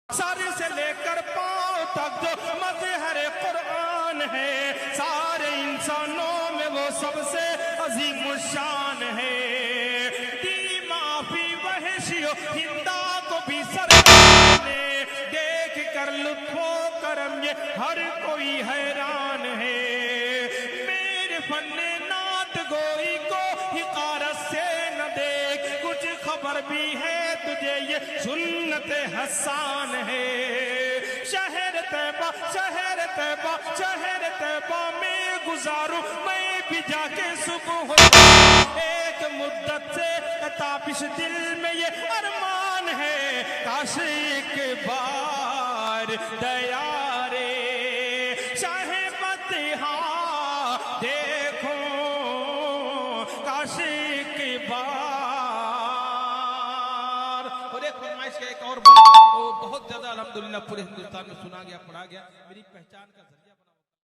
Sir से लेकर पांव तक जो मज़हर कुरान है, सारे इंसानों में वो सबसे अजीम शान है। दी माफी वहशियो हिंदा को भी सरकार ने, देख कर लुत्फो करम ये हर कोई हैरान है। मेरे फन्ने नात गोई को हिकारत से न देख, कुछ खबर भी है तुझे ये सुन्नत हसान है। शहर तैबा शहर तैबा शहर तैबा में गुजारूं मैं भी जाके सुबह, एक मुद्दत से ताबिश दिल में ये अरमान है, काश एक बार दया रे शाहे बतिहा देखो, काश एक बार। और एक फरमाइश का एक और बहुत ज्यादा अल्हम्दुलिल्लाह पूरे हिंदुस्तान में सुना गया, पढ़ा गया, मेरी पहचान का